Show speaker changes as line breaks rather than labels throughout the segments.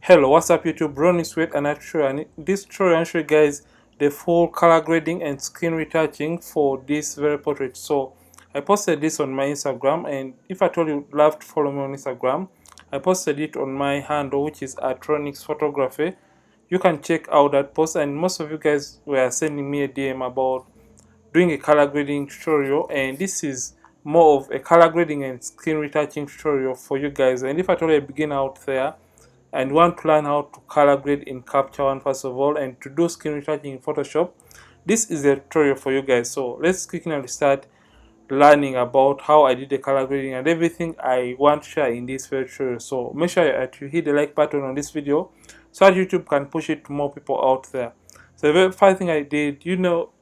Hello, what's up YouTube? Ronnixphotography and in this tutorial I'll show you guys the full color grading and skin retouching for this very portrait. So I posted this on my Instagram, and if I told you love to follow me on Instagram, I posted it on my handle, which is at ronnixphotography. You can check out that post, and most of you guys were sending me a DM about doing a color grading tutorial, and this is more of a color grading and skin retouching tutorial for you guys. And if I told you a beginner out there and want to learn how to color grade in Capture One first of all, and to do skin retouching in Photoshop, this is a tutorial for you guys. So let's quickly start learning about how I did the color grading and everything I want to share in this very tutorial. So make sure that you hit the like button on this video so that YouTube can push it to more people out there. So the very first thing I did,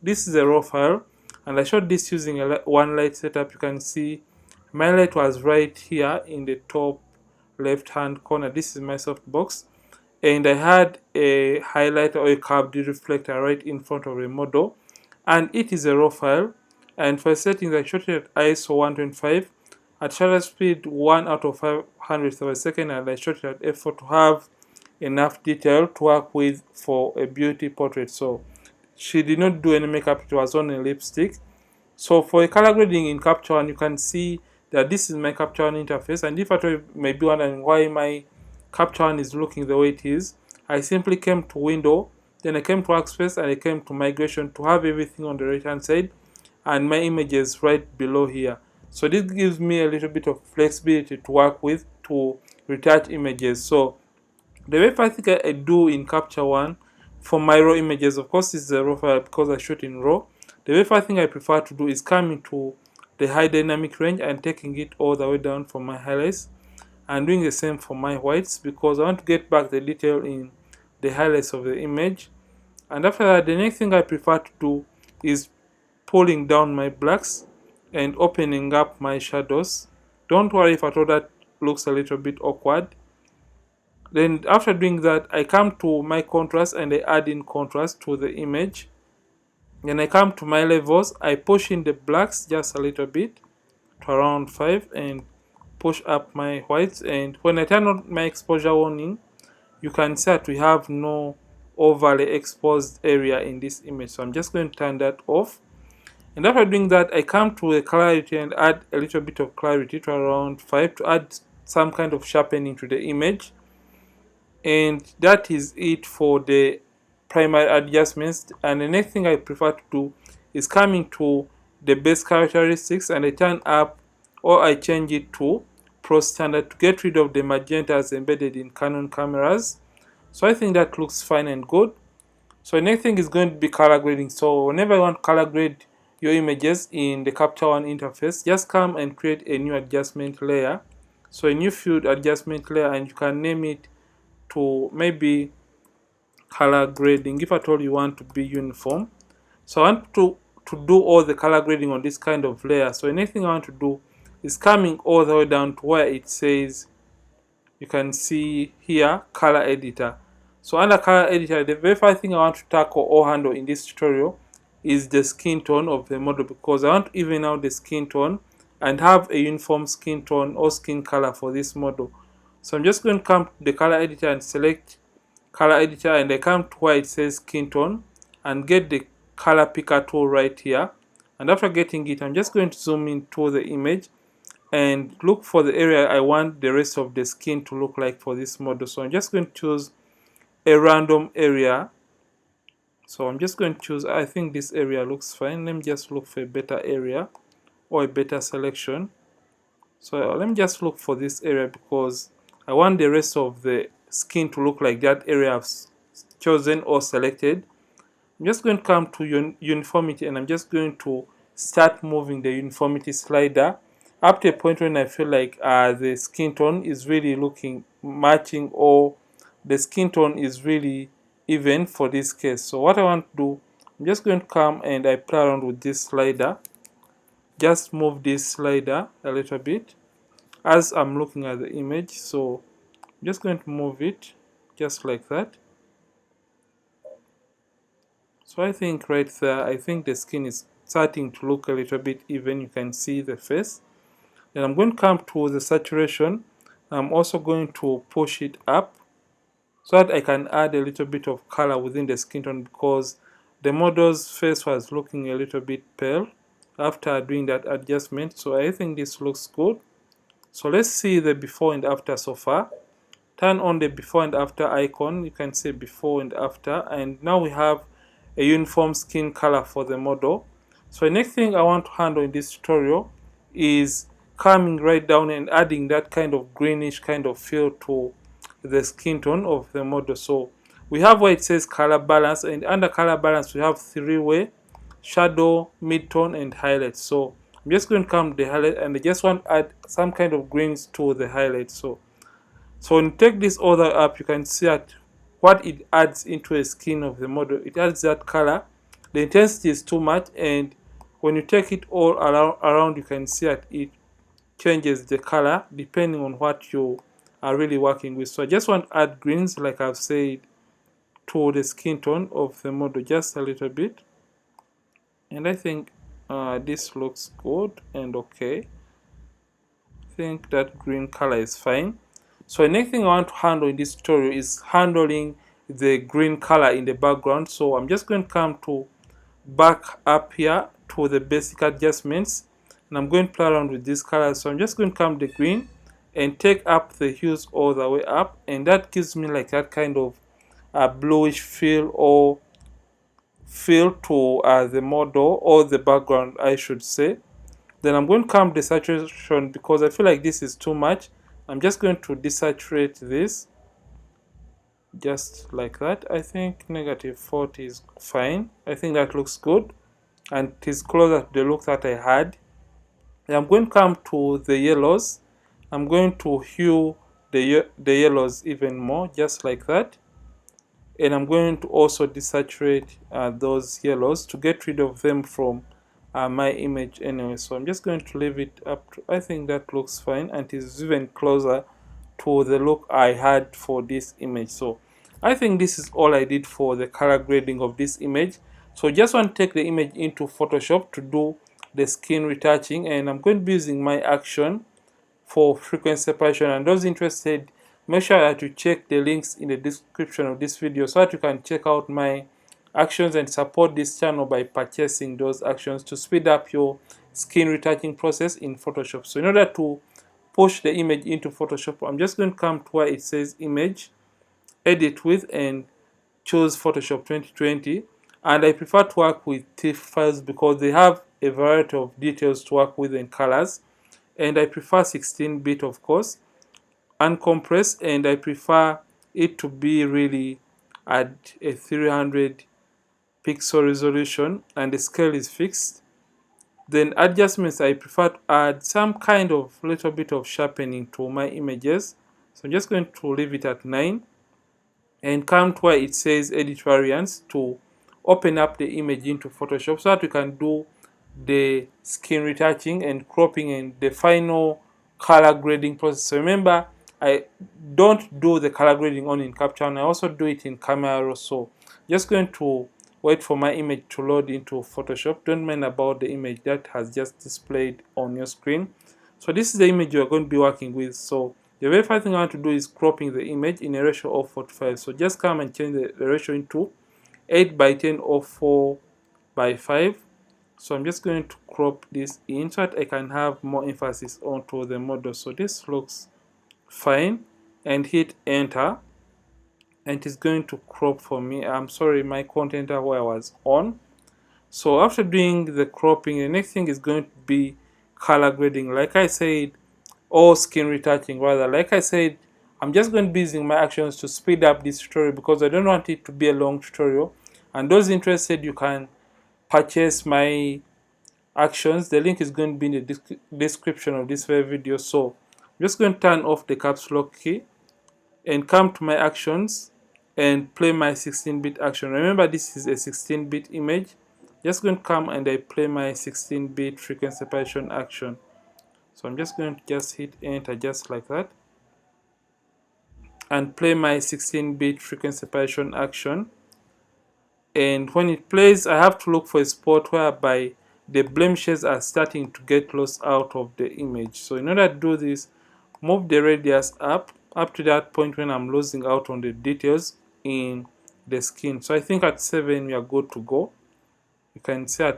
this is a raw file, and I shot this using a one light setup. You can see my light was right here in the top left hand corner. This is my softbox, and I had a highlighter or a curved reflector right in front of the model, and it is a raw file. And for settings, I shot it at ISO 125 at shutter speed 1 out of 500 per second, and I shot it at f4 to have enough detail to work with for a beauty portrait. So she did not do any makeup, it was on a lipstick. So for a color grading in Capture One, you can see that this is my Capture One interface, and if at all you may be wondering why my Capture One is looking the way it is, I simply came to Window, then I came to Workspace, and I came to Migration to have everything on the right hand side and my images right below here. So this gives me a little bit of flexibility to work with to retouch images. So the very first thing I do in Capture One for my raw images, of course, is a raw file because I shoot in RAW. The very first thing I prefer to do is come into the high dynamic range and taking it all the way down for my highlights, and doing the same for my whites because I want to get back the detail in the highlights of the image. And after that, the next thing I prefer to do is pulling down my blacks and opening up my shadows. Don't worry if at all that looks a little bit awkward. Then after doing that, I come to my contrast and I add in contrast to the image. Then I come to my levels, I push in the blacks just a little bit to around 5 and push up my whites. And when I turn on my exposure warning, you can see that we have no overly exposed area in this image. So I'm just going to turn that off. And after doing that, I come to the clarity and add a little bit of clarity to around 5 to add some kind of sharpening to the image. And that is it for the primary adjustments. And the next thing I prefer to do is coming to the base characteristics, and I turn up or I change it to Pro Standard to get rid of the magentas embedded in Canon cameras. So I think that looks fine and good. So the next thing is going to be color grading. So whenever you want to color grade your images in the Capture One interface, just come and create a new adjustment layer. So a new field adjustment layer, and you can name it to maybe color grading if at all you want to be uniform. So I want to do all the color grading on this kind of layer. So the next thing I want to do is coming all the way down to where it says, you can see here, color editor. So under color editor, the very first thing I want to tackle or handle in this tutorial is the skin tone of the model, because I want to even out the skin tone and have a uniform skin tone or skin color for this model. So I'm just going to come to the color editor and select color editor, and I come to where it says skin tone and get the color picker tool right here. And after getting it, I'm just going to zoom into the image and look for the area I want the rest of the skin to look like for this model. So I'm just going to choose a random area. So I'm just going to choose, I think this area looks fine. Let me just look for a better area or a better selection. So let me just look for this area because I want the rest of the skin to look like that area I've chosen or selected. I'm just going to come to uniformity, and I'm just going to start moving the uniformity slider up to a point when I feel like the skin tone is really looking matching, or the skin tone is really even for this case. So what I want to do, I'm just going to come and I play around with this slider. Just move this slider a little bit as I'm looking at the image. So I'm just going to move it just like that. So I think right there, I think the skin is starting to look a little bit even. You can see the face. Then I'm going to come to the saturation. I'm also going to push it up so that I can add a little bit of color within the skin tone, because the model's face was looking a little bit pale after doing that adjustment. So I think this looks good. So let's see the before and after so far. Turn on the before and after icon. You can see before and after, and now we have a uniform skin color for the model. So the next thing I want to handle in this tutorial is coming right down and adding that kind of greenish kind of feel to the skin tone of the model. So we have where it says color balance, and under color balance we have three-way: shadow, mid-tone, and highlight. So I'm just going to come to the highlight, and I just want to add some kind of greens to the highlight. So when you take this order up, you can see that what it adds into the skin of the model. It adds that color. The intensity is too much, and when you take it all around, you can see that it changes the color depending on what you are really working with. So I just want to add greens, like I've said, to the skin tone of the model, just a little bit. And I think this looks good and okay. I think that green color is fine. So the next thing I want to handle in this tutorial is handling the green color in the background. So I'm just going to come to back up here to the basic adjustments, and I'm going to play around with these colors. So I'm just going to come to the green and take up the hues all the way up, and that gives me like that kind of bluish feel or feel to the model, or the background I should say. Then I'm going to come to the saturation, because I feel like this is too much. I'm just going to desaturate this, just like that. I think -40 is fine. I think that looks good, and it is closer to the look that I had. And I'm going to come to the yellows. I'm going to hue the yellows even more, just like that. And I'm going to also desaturate those yellows to get rid of them from my image anyway. So I'm just going to leave it up to, I think that looks fine, and it is even closer to the look I had for this image. So I think this is all I did for the color grading of this image. So just want to take the image into Photoshop to do the skin retouching, and I'm going to be using my action for frequency separation. And those interested, make sure that you check the links in the description of this video so that you can check out my actions and support this channel by purchasing those actions to speed up your skin retouching process in Photoshop. So in order to push the image into Photoshop, I'm just going to come to where it says image, edit with, and choose Photoshop 2020. And I prefer to work with TIFF files because they have a variety of details to work with and colors. And I prefer 16-bit, of course, uncompressed, and I prefer it to be really at a 300 pixel resolution, and the scale is fixed. Then adjustments, I prefer to add some kind of little bit of sharpening to my images. So I'm just going to leave it at 9 and come to where it says edit variants to open up the image into Photoshop so that we can do the skin retouching and cropping and the final color grading process. So remember, I don't do the color grading only in Capture One, I also do it in Camera Raw. So just going to wait for my image to load into Photoshop. Don't mind about the image that has just displayed on your screen. So this is the image you're going to be working with. So the very first thing I want to do is cropping the image in a ratio of 45. So just come and change the ratio into 8:10 or 4:5. So I'm just going to crop this in so that I can have more emphasis onto the model. So this looks fine, and hit enter, and it's going to crop for me. I'm sorry, my content where I was on. So after doing the cropping, the next thing is going to be color grading, like I said, or skin retouching rather. Like I said, I'm just going to be using my actions to speed up this tutorial because I don't want it to be a long tutorial. And those interested, you can purchase my actions. The link is going to be in the description of this very video. So I'm just going to turn off the caps lock key and come to my actions and play my 16-bit action. Remember, this is a 16-bit image. Just going to come and I play my 16-bit frequency separation action. So I'm just going to just hit enter, just like that, and play my 16-bit frequency separation action. And when it plays, I have to look for a spot whereby the blemishes are starting to get lost out of the image. So in order to do this, move the radius up up to that point when I'm losing out on the details in the skin. So I think at 7 we are good to go. You can see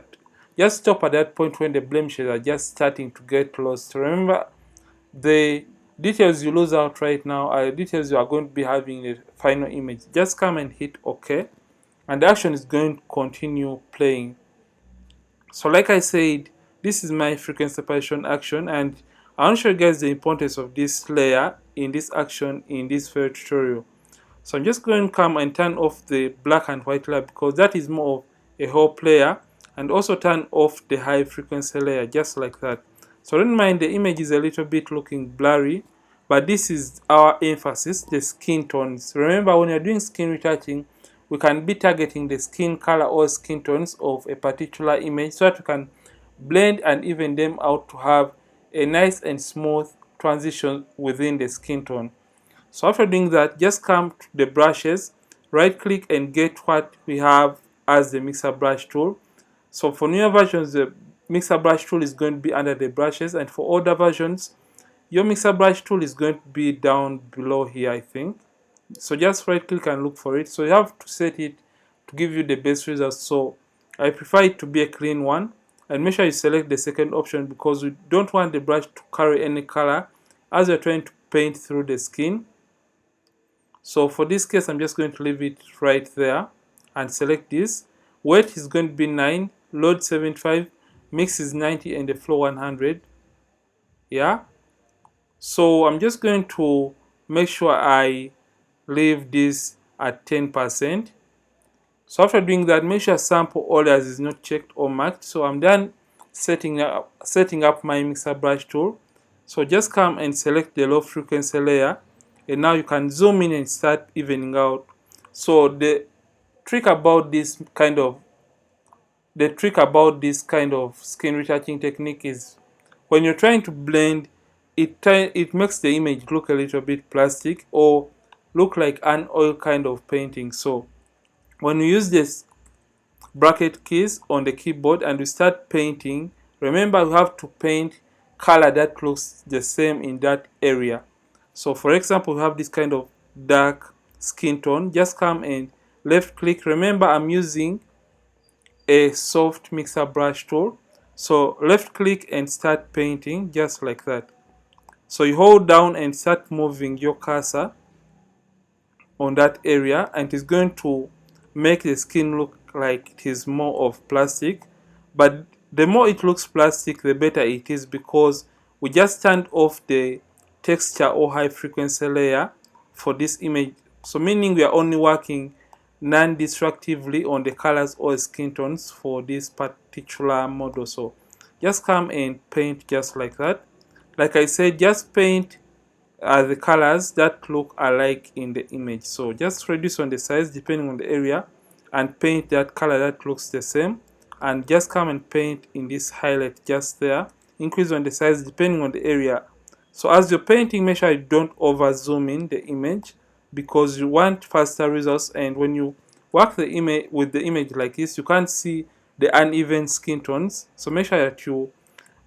just stop at that point when the blemishes are just starting to get lost. Remember, the details you lose out right now are the details you are going to be having in the final image. Just come and hit OK, and the action is going to continue playing. So like I said, this is my frequency separation action, and I want to show you guys the importance of this layer in this action in this very tutorial. So I'm just going to come and turn off the black and white layer because that is more of a whole layer, and also turn off the high frequency layer just like that. So don't mind the image is a little bit looking blurry, but this is our emphasis, the skin tones. Remember, when you're doing skin retouching, we can be targeting the skin color or skin tones of a particular image so that we can blend and even them out to have a nice and smooth transition within the skin tone. So after doing that, just come to the brushes, right click and get what we have as the mixer brush tool. So for newer versions, the mixer brush tool is going to be under the brushes, and for older versions, your mixer brush tool is going to be down below here, I think. So just right click and look for it. So you have to set it to give you the best results. So I prefer it to be a clean one, and make sure you select the second option because we don't want the brush to carry any color as you're trying to paint through the skin. So for this case, I'm just going to leave it right there and select this. Weight is going to be 9, load 75, mix is 90, and the flow 100. Yeah. So I'm just going to make sure I leave this at 10%. So after doing that, make sure sample orders is not checked or marked. So I'm done setting up my mixer brush tool. So just come and select the low frequency layer, and now you can zoom in and start evening out. So the trick about this kind of skin retouching technique is when you're trying to blend, it makes the image look a little bit plastic or look like an oil kind of painting. So when we use this bracket keys on the keyboard and we start painting, remember we have to paint color that looks the same in that area. So for example, we have this kind of dark skin tone. Just come and left click. Remember, I'm using a soft mixer brush tool. So left click and start painting just like that. So you hold down and start moving your cursor on that area, and it's going to make the skin look like it is more of plastic. But the more it looks plastic, the better it is, because we just turned off the texture or high frequency layer for this image. So meaning we are only working non-destructively on the colors or skin tones for this particular model. So just come and paint just like that. Like I said, just paint the colors that look alike in the image. So just reduce on the size depending on the area and paint that color that looks the same, and just come and paint in this highlight just there. Increase on the size depending on the area. So as you're painting, make sure you don't over zoom in the image because you want faster results, and when you work the image with the image like this, you can't see the uneven skin tones. So make sure that you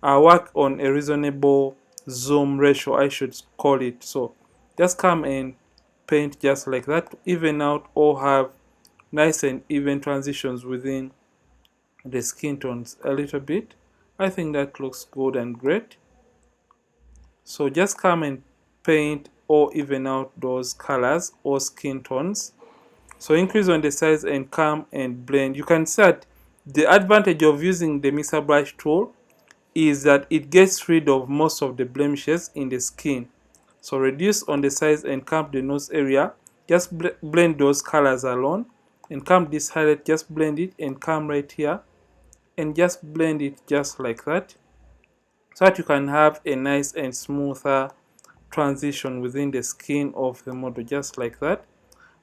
work on a reasonable zoom ratio, I should call it. So just come and paint just like that to even out or have nice and even transitions within the skin tones a little bit. I think that looks good and great. So just come and paint or even out those colors or skin tones. So increase on the size and come and blend. You can see that the advantage of using the mixer brush tool is that it gets rid of most of the blemishes in the skin. So reduce on the size and come to the nose area, just blend those colors alone, and come this highlight, just blend it and come right here and just blend it just like that, so that you can have a nice and smoother transition within the skin of the model just like that.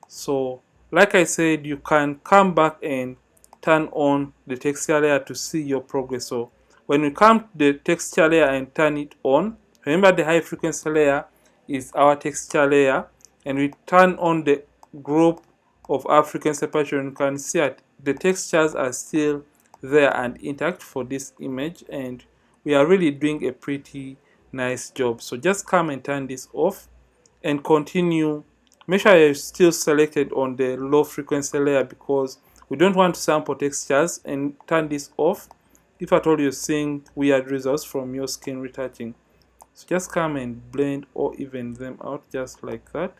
So like I said, you can come back and turn on the texture layer to see your progress. So when we come to the texture layer and turn it on, remember the high frequency layer is our texture layer, and we turn on the group of our frequency separation, you can see that the textures are still there and intact for this image, and we are really doing a pretty nice job. So just come and turn this off, and continue. Make sure you're still selected on the low frequency layer, because we don't want to sample textures, and turn this off if at all you're seeing weird results from your skin retouching. So just come and blend or even them out just like that,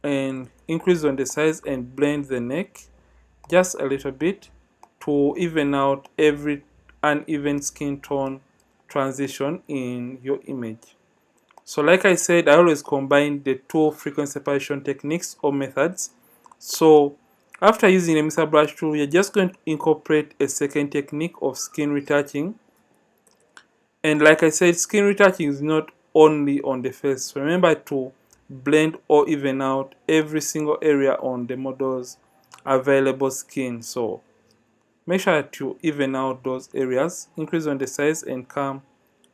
and increase on the size and blend the neck just a little bit to even out every uneven skin tone transition in your image. So like I said, I always combine the two frequency separation techniques or methods. So after using the mixer brush tool, you're just going to incorporate a second technique of skin retouching. And like I said, skin retouching is not only on the face. Remember to blend or even out every single area on the model's available skin. So make sure to even out those areas, increase on the size, and come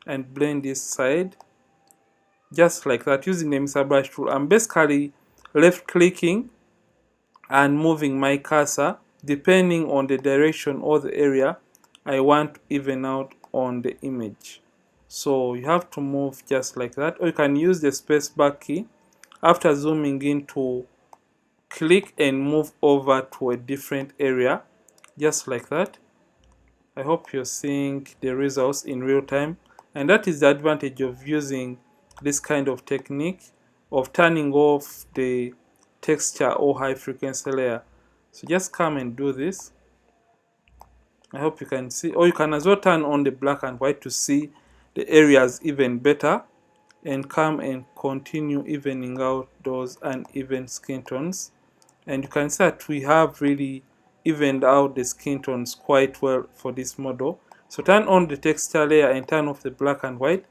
and blend this side just like that using the mixer brush tool. I'm basically left clicking and moving my cursor depending on the direction or the area I want to even out on the image. So you have to move just like that, or you can use the space bar key after zooming in to click and move over to a different area just like that. I hope you're seeing the results in real time, and that is the advantage of using this kind of technique of turning off the texture or high frequency layer. So just come and do this. I hope you can see, or you can as well turn on the black and white to see the areas even better, and come and continue evening out those uneven skin tones. And you can see that we have really evened out the skin tones quite well for this model. So turn on the texture layer and turn off the black and white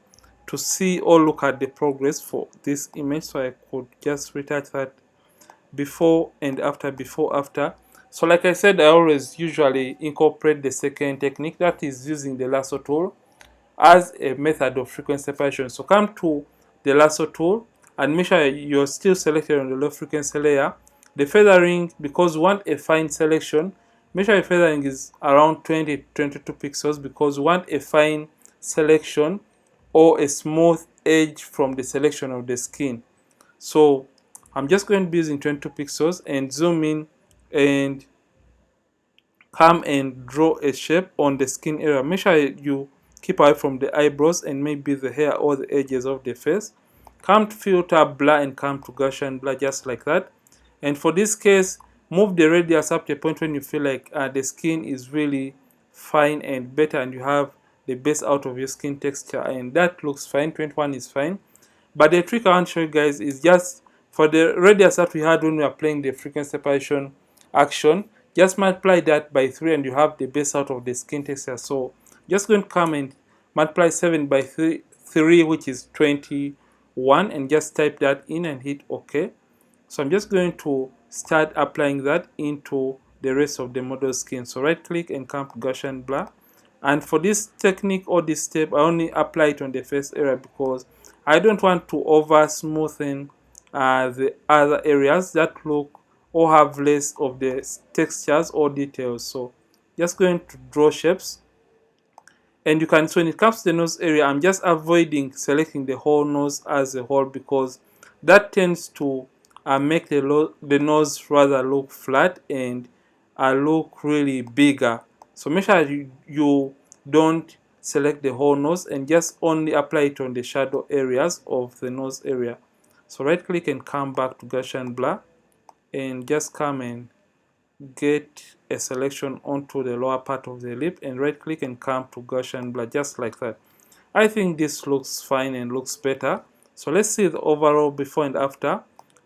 to see or look at the progress for this image. So I could just retouch that before and after, before after. So like I said, I always usually incorporate the second technique, that is using the lasso tool as a method of frequency separation. So come to the lasso tool and make sure you're still selected on the low frequency layer. The feathering, because we want a fine selection, make sure your feathering is around 20 to 22 pixels, because we want a fine selection or a smooth edge from the selection of the skin. So I'm just going to be using 22 pixels and zoom in and come and draw a shape on the skin area. Make sure you keep away from the eyebrows and maybe the hair or the edges of the face. Come to filter, blur, and come to Gaussian blur just like that. And for this case, move the radius up to a point when you feel like the skin is really fine and better, and you have the best out of your skin texture, and that looks fine. 21 is fine. But the trick I want to show you guys is just for the radius that we had when we are playing the frequency separation action, just multiply that by 3 and you have the base out of the skin texture. So just going to come and multiply 7 by 3, which is 21, and just type that in and hit OK. So I'm just going to start applying that into the rest of the model skin. So right click and come to Gaussian blur. And for this technique or this step, I only apply it on the face area because I don't want to over smoothen the other areas that look or have less of the textures or details. So just going to draw shapes, and you can, so when it comes to the nose area, I'm just avoiding selecting the whole nose as a whole, because that tends to make the nose rather look flat and look really bigger. So make sure you don't select the whole nose and just only apply it on the shadow areas of the nose area. So right click and come back to Gaussian blur and just come and get a selection onto the lower part of the lip, and right click and come to Gaussian blur just like that. I think this looks fine and looks better. So let's see the overall before and after.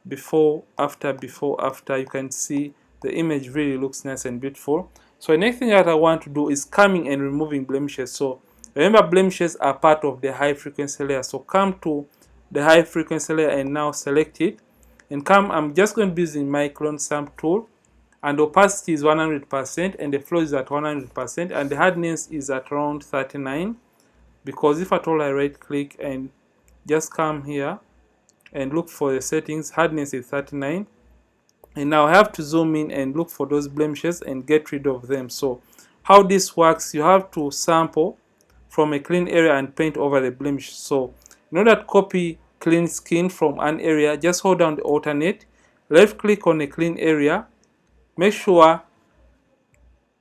Before, after, before, after. You can see the image really looks nice and beautiful. So the next thing that I want to do is coming and removing blemishes. So remember, blemishes are part of the high frequency layer. So come to the high frequency layer and now select it. And come, I'm just going to be using my clone stamp tool. And the opacity is 100%, and the flow is at 100%, and the hardness is at around 39. Because if at all I right click and just come here and look for the settings, hardness is 39. And now I have to zoom in and look for those blemishes and get rid of them. So how this works, you have to sample from a clean area and paint over the blemish. So In order to copy clean skin from an area, just hold down the alternate, left click on a clean area, make sure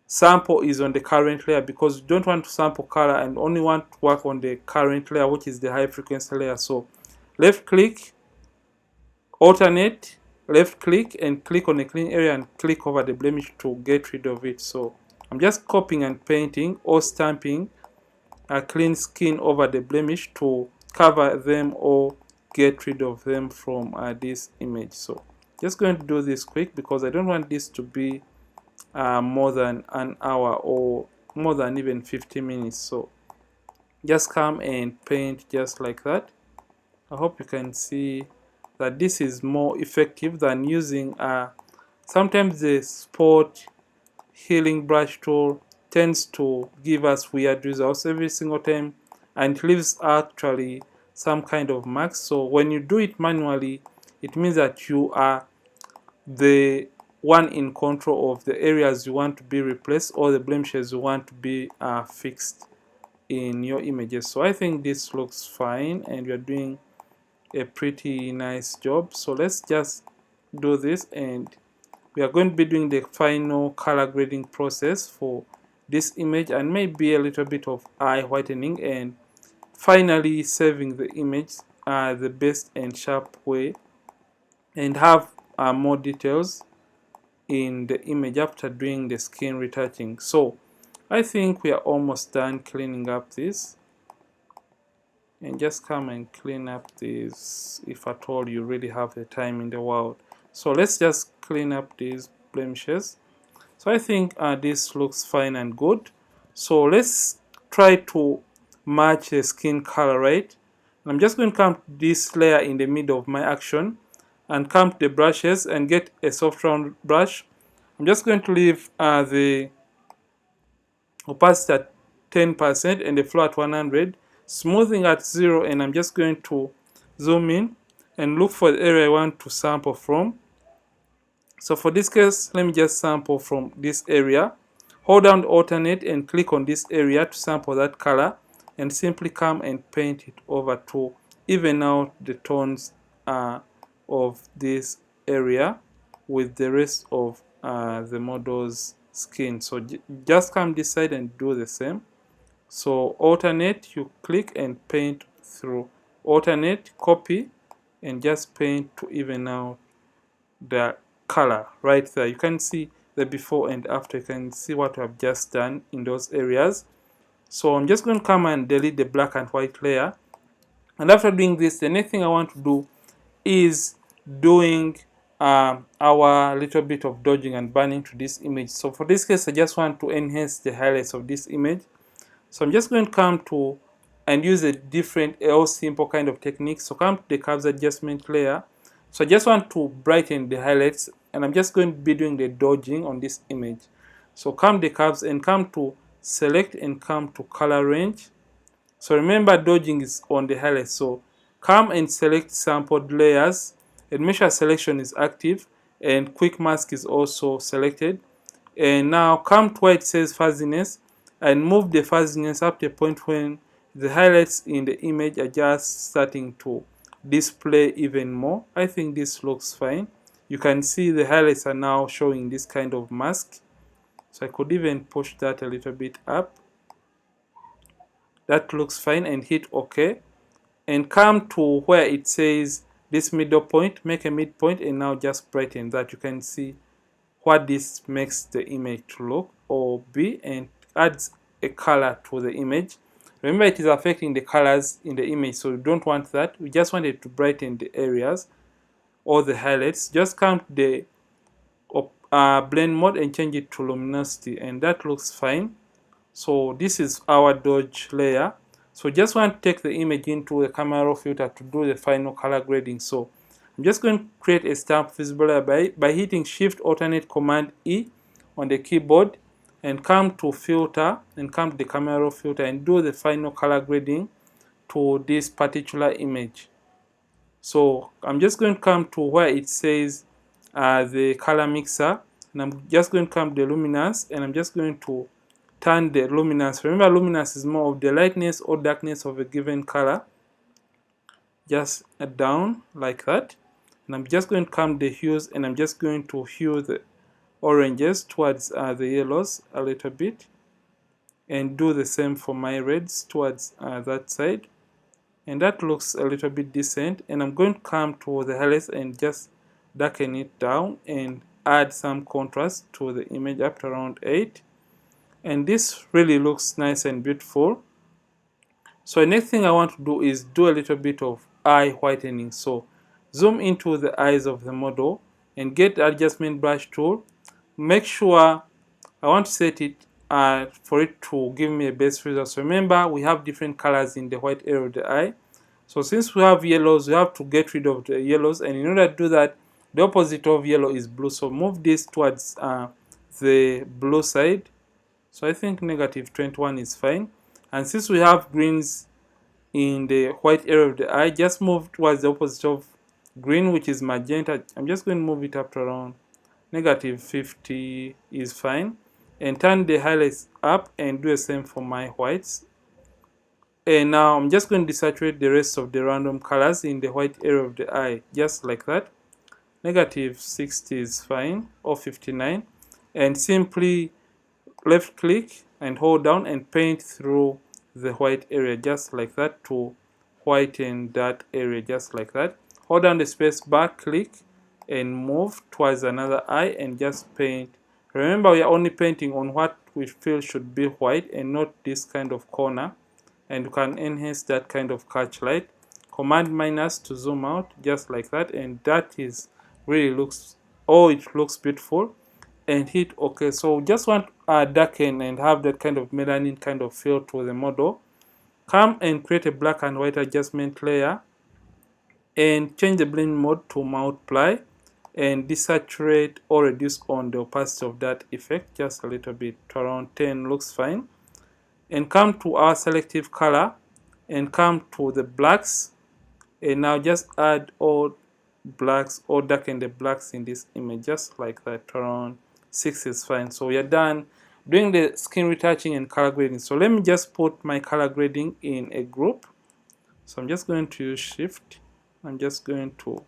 sample is on the current layer, because you don't want to sample color and only want to work on the current layer, which is the high frequency layer. So left click, alternate, left click, and click on a clean area and click over the blemish to get rid of it. So I'm just copying and painting or stamping a clean skin over the blemish to cover them or get rid of them from this image. So just going to do this quick because I don't want this to be more than an hour or more than even 50 minutes. So just come and paint just like that. I hope you can see that this is more effective than using sometimes the spot healing brush tool tends to give us weird results every single time, and it leaves actually some kind of marks. So when you do it manually, it means that you are the one in control of the areas you want to be replaced or the blemishes you want to be fixed in your images. So I think this looks fine and you're doing a pretty nice job. So let's just do this, and we are going to be doing the final color grading process for this image and maybe a little bit of eye whitening, and finally saving the image the best and sharp way, and have more details in the image after doing the skin retouching. So I think we are almost done cleaning up this, and just come and clean up this if at all you really have the time in the world. So let's just clean up these blemishes. So I think this looks fine and good. So let's try to match the skin color, right? And I'm just going to come to this layer in the middle of my action and come to the brushes and get a soft round brush. I'm just going to leave the opacity at 10% and the flow at 100, smoothing at 0, and I'm just going to zoom in and look for the area I want to sample from. So for this case, let me just sample from this area. Hold down the alternate and click on this area to sample that color, and simply come and paint it over to even out the tones of this area with the rest of the model's skin. So just come this side and do the same. So alternate, you click and paint through. Alternate, copy, and just paint to even out the color right there. You can see the before and after. You can see what I've just done in those areas. So I'm just going to come and delete the black and white layer, and after doing this, the next thing I want to do is doing our little bit of dodging and burning to this image. So for this case, I just want to enhance the highlights of this image. So I'm just going to come to and use a different or simple kind of technique. So come to the curves adjustment layer. So I just want to brighten the highlights, and I'm just going to be doing the dodging on this image. So come to the curves and come to select and come to color range. So remember, dodging is on the highlights. So come and select sampled layers and make sure selection is active and quick mask is also selected. And now come to where it says fuzziness and move the fuzziness up to a point when the highlights in the image are just starting to display even more. I think this looks fine. You can see the highlights are now showing this kind of mask. So I could even push that a little bit up. That looks fine, and hit OK. And come to where it says this middle point, make a midpoint, and now just brighten that. You can see what this makes the image to look or be, and adds a color to the image. Remember, it is affecting the colors in the image, so we don't want that. We just want it to brighten the areas or the highlights. Just come to the blend mode and change it to luminosity, and that looks fine. So this is our dodge layer. So just want to take the image into the camera raw filter to do the final color grading. So I'm just going to create a stamp visible layer by hitting Shift Alternate Command E on the keyboard, and come to filter and come to the camera raw filter and do the final color grading to this particular image. So I'm just going to come to where it says the color mixer, and I'm just going to come to the luminance, and I'm just going to turn the luminance. Remember, luminance is more of the lightness or darkness of a given color. just down like that. And I'm just going to come the hues, and I'm just going to hue the oranges towards the yellows a little bit, and do the same for my reds towards that side. And that looks a little bit decent. And I'm going to come to the highlights and just darken it down and add some contrast to the image up to around 8. And this really looks nice and beautiful. So the next thing I want to do is do a little bit of eye whitening. So zoom into the eyes of the model and get the adjustment brush tool. Make sure I want to set it for it to give me a best result. So remember, we have different colors in the white area of the eye. So since we have yellows, we have to get rid of the yellows, and in order to do that, the opposite of yellow is blue. So move this towards the blue side. So I think negative 21 is fine. And since we have greens in the white area of the eye, just move towards the opposite of green, which is magenta. I'm just going to move it up to around negative 50 is fine. And turn the highlights up and do the same for my whites. And now I'm just going to desaturate the rest of the random colors in the white area of the eye, just like that. Negative 60 is fine, or 59. And simply left click and hold down and paint through the white area, just like that, to whiten that area, just like that. Hold down the space bar, click, and move towards another eye and just paint. Remember, we are only painting on what we feel should be white and not this kind of corner. And you can enhance that kind of catch light. Command minus to zoom out, just like that. And that is really looks, oh, it looks beautiful. And hit OK. So just want to darken and have that kind of melanin kind of feel to the model. Come and create a black and white adjustment layer and change the blend mode to multiply and desaturate or reduce on the opacity of that effect just a little bit to around 10 looks fine. And come to our selective color and come to the blacks, and now just add all blacks or darken the blacks in this image just like that. Around 6 is fine. So we are done doing the skin retouching and color grading. So let me just put my color grading in a group. So I'm just going to use shift. I'm just going to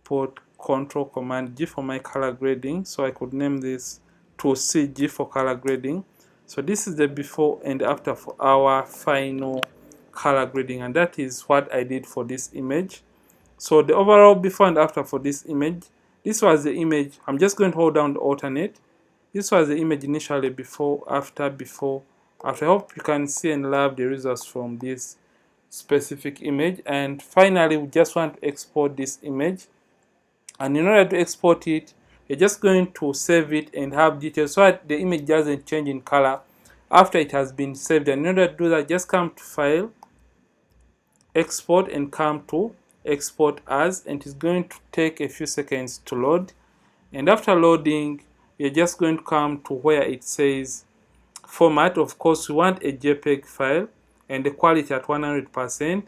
put Control Command G for my color grading. So I could name this to CG for color grading. So this is the before and after for our final color grading, and that is what I did for this image. So the overall before and after for this image, this was the image. I'm just going to hold down the alternate. This was the image initially, before, after, before, after. I hope you can see and love the results from this specific image. And finally, we just want to export this image. And in order to export it, you're just going to save it and have details so that the image doesn't change in color after it has been saved. And in order to do that, just come to File, Export, and come to Export As, and it's going to take a few seconds to load. And after loading, you're just going to come to where it says Format. Of course, we want a JPEG file and the quality at 100%.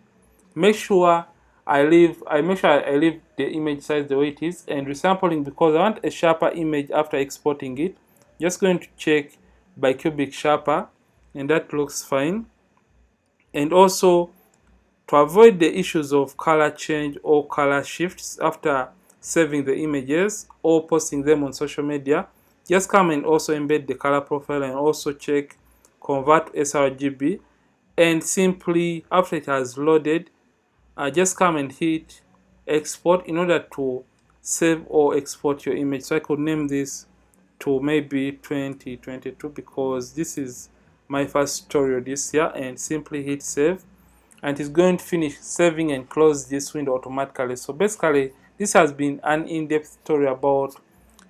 Make sure I leave the image size the way it is, and resampling because I want a sharper image after exporting it. Just going to check bicubic sharper, and that looks fine. And also, to avoid the issues of color change or color shifts after saving the images or posting them on social media, just come and also embed the color profile and also check convert to sRGB, and simply after it has loaded, just come and hit export in order to save or export your image. So I could name this to maybe 2022 because this is my first tutorial this year, and simply hit save, and it's going to finish saving and close this window automatically. So basically, this has been an in-depth tutorial about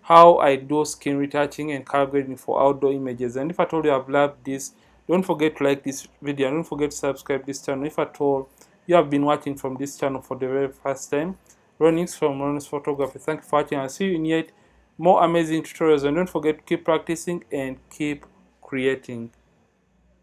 how I do skin retouching and color grading for outdoor images. And if at all you have loved this, don't forget to like this video and don't forget to subscribe this channel. If at all you have been watching from this channel for the very first time, Ronnix from Ronnixphotography. Thank you for watching. I'll see you in yet more amazing tutorials, and don't forget to keep practicing and keep creating.